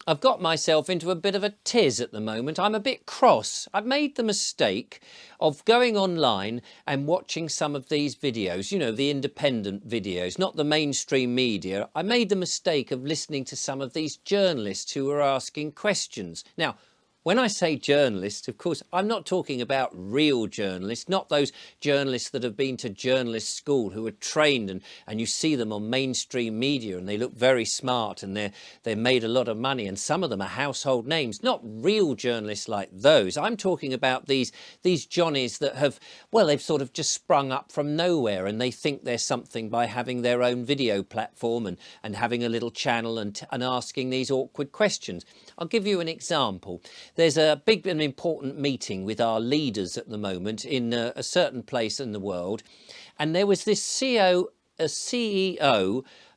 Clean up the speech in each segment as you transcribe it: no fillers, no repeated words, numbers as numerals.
I've got myself into a bit of a tiz at the moment. I'm a bit cross. I've made the mistake of going online and watching some of these videos, you know, the independent videos, not the mainstream media. I made the mistake of listening to some of these journalists who were asking questions. Now, when I say journalists, of course, I'm not talking about real journalists, not those journalists that have been to journalist school who are trained and you see them on mainstream media and they look very smart and they're made a lot of money and some of them are household names, not real journalists like those. I'm talking about these Johnnies that have, well, they've sort of just sprung up from nowhere and they think they're something by having their own video platform and having a little channel and asking these awkward questions. I'll give you an example. There's a big and important meeting with our leaders at the moment in a certain place in the world. And there was this CEO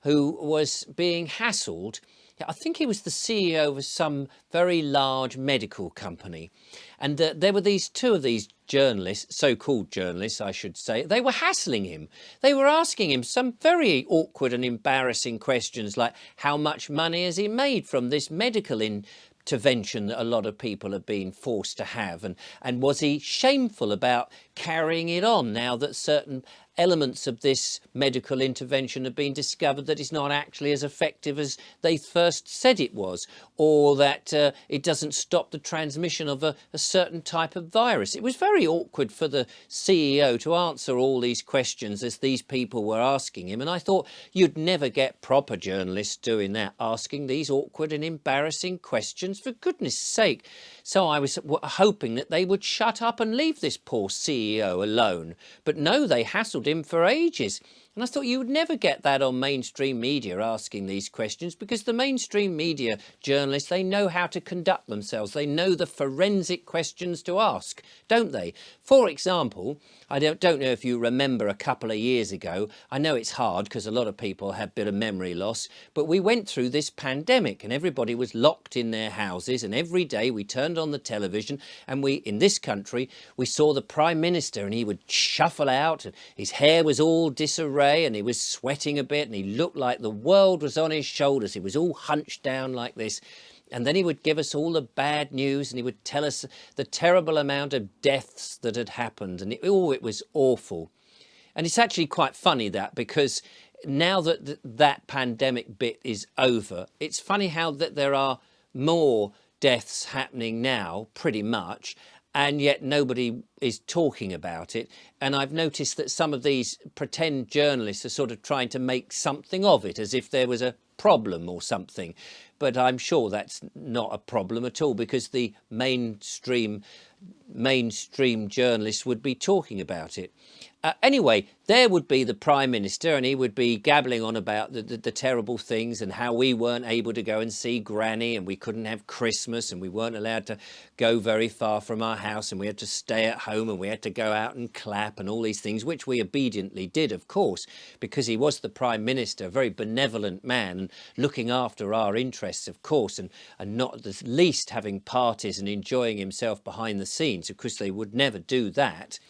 who was being hassled. I think he was the CEO of some very large medical company. And there were two of these journalists, so-called journalists, I should say. They were hassling him. They were asking him some very awkward and embarrassing questions like, how much money has he made from this medical intervention that a lot of people have been forced to have, and was he shameful about carrying it on now that certain elements of this medical intervention have been discovered that it's not actually as effective as they first said it was, or that it doesn't stop the transmission of a certain type of virus. It was very awkward for the CEO to answer all these questions as these people were asking him, and I thought you'd never get proper journalists doing that, asking these awkward and embarrassing questions, for goodness sake. So I was hoping that they would shut up and leave this poor CEO alone, but no, they hassled him for ages. And I thought you would never get that on mainstream media asking these questions, because the mainstream media journalists, they know how to conduct themselves. They know the forensic questions to ask, don't they? For example, I don't know if you remember a couple of years ago, I know it's hard because a lot of people have a bit of memory loss, but we went through this pandemic and everybody was locked in their houses, and every day we turned on the television and in this country, we saw the Prime Minister and he would shuffle out and his hair was all disarrayed and he was sweating a bit and he looked like the world was on his shoulders. He was all hunched down like this. And then he would give us all the bad news and he would tell us the terrible amount of deaths that had happened. And it was awful. And it's actually quite funny because now that that pandemic bit is over, it's funny how that there are more deaths happening now, pretty much, and yet nobody is talking about it. And I've noticed that some of these pretend journalists are sort of trying to make something of it, as if there was a problem or something. But I'm sure that's not a problem at all, because the mainstream journalists would be talking about it. Anyway, there would be the Prime Minister and he would be gabbling on about the terrible things and how we weren't able to go and see Granny and we couldn't have Christmas and we weren't allowed to go very far from our house and we had to stay at home and we had to go out and clap and all these things, which we obediently did, of course, because he was the Prime Minister, a very benevolent man and looking after our interests, of course, and not the least having parties and enjoying himself behind the scenes. Of course, they would never do that.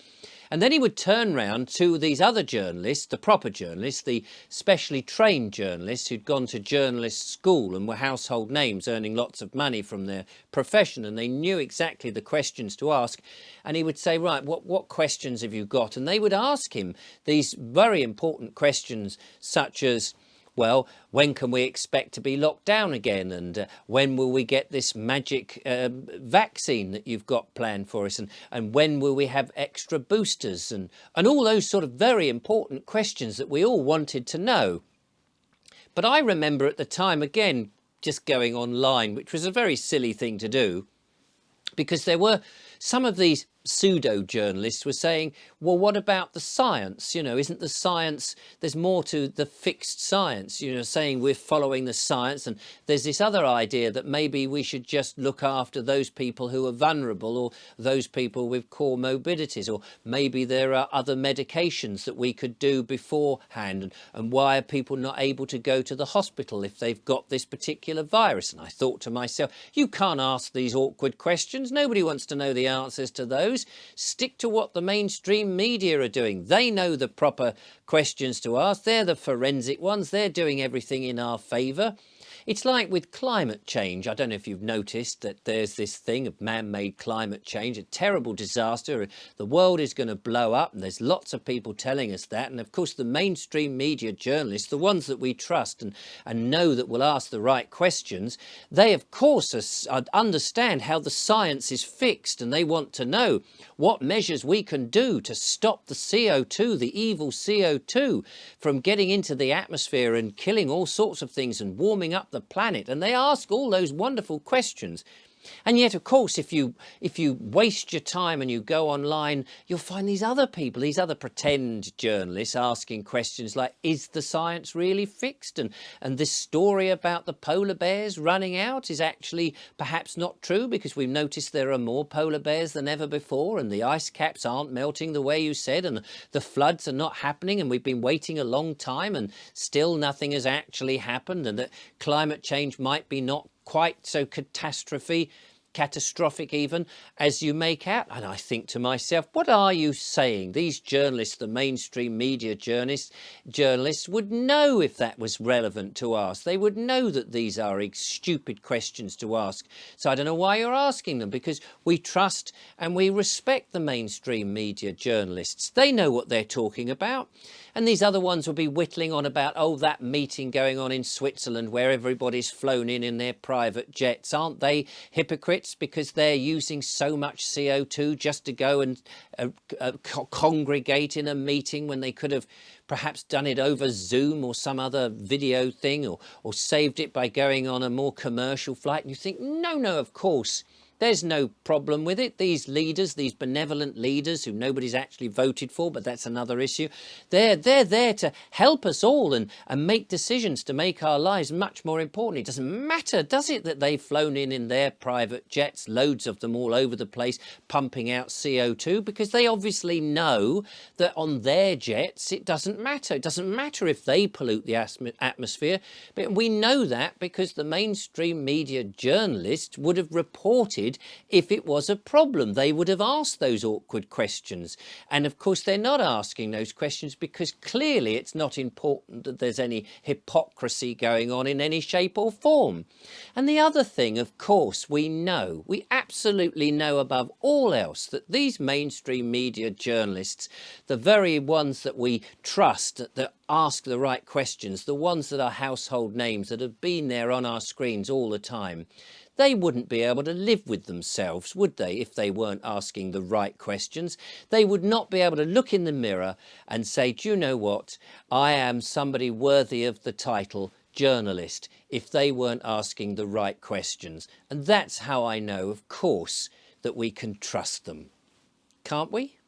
And then he would turn round to these other journalists, the proper journalists, the specially trained journalists who'd gone to journalist school and were household names, earning lots of money from their profession, and they knew exactly the questions to ask. And he would say, right, what questions have you got? And they would ask him these very important questions, such as, well, when can we expect to be locked down again? And when will we get this magic vaccine that you've got planned for us? And when will we have extra boosters? And all those sort of very important questions that we all wanted to know. But I remember at the time, again, just going online, which was a very silly thing to do, because there were some of these pseudo journalists were saying, well, what about the science? You know, isn't the science, there's more to the fixed science, you know, saying we're following the science. And there's this other idea that maybe we should just look after those people who are vulnerable, or those people with comorbidities, or maybe there are other medications that we could do beforehand. And why are people not able to go to the hospital if they've got this particular virus? And I thought to myself, you can't ask these awkward questions. Nobody wants to know the answers to those. Stick to what the mainstream media are doing. They know the proper questions to ask. They're the forensic ones. They're doing everything in our favour. It's like with climate change. I don't know if you've noticed that there's this thing of man-made climate change, a terrible disaster. The world is going to blow up, and there's lots of people telling us that. And of course, the mainstream media journalists, the ones that we trust and know that will ask the right questions, they of course understand how the science is fixed, and they want to know what measures we can do to stop the CO2, the evil CO2, from getting into the atmosphere and killing all sorts of things and warming up the planet. And they ask all those wonderful questions. And yet, of course, if you waste your time and you go online, you'll find these other people, these other pretend journalists asking questions like, is the science really fixed? And this story about the polar bears running out is actually perhaps not true, because we've noticed there are more polar bears than ever before, and the ice caps aren't melting the way you said, and the floods are not happening, and we've been waiting a long time and still nothing has actually happened, and that climate change might be not quite so catastrophic even as you make out. And I think to myself, what are you saying? These journalists, the mainstream media journalists would know if that was relevant to ask. They would know that these are stupid questions to ask. So I don't know why you're asking them, because we trust and we respect the mainstream media journalists. They know what they're talking about. And these other ones will be whittling on about, oh, that meeting going on in Switzerland where everybody's flown in their private jets. Aren't they hypocrites because they're using so much CO2 just to go and congregate in a meeting when they could have perhaps done it over Zoom or some other video thing, or saved it by going on a more commercial flight? And you think, no, of course. There's no problem with it. These leaders, these benevolent leaders who nobody's actually voted for, but that's another issue, they're there to help us all and make decisions to make our lives much more important. It doesn't matter, does it, that they've flown in their private jets, loads of them all over the place, pumping out CO2, because they obviously know that on their jets it doesn't matter. It doesn't matter if they pollute the atmosphere. But we know that because the mainstream media journalists would have reported if it was a problem. They would have asked those awkward questions. And of course, they're not asking those questions because clearly it's not important that there's any hypocrisy going on in any shape or form. And the other thing, of course, we absolutely know above all else that these mainstream media journalists, the very ones that we trust, that ask the right questions, the ones that are household names that have been there on our screens all the time, they wouldn't be able to live with themselves, would they, if they weren't asking the right questions? They would not be able to look in the mirror and say, do you know what? I am somebody worthy of the title journalist, if they weren't asking the right questions. And that's how I know, of course, that we can trust them. Can't we?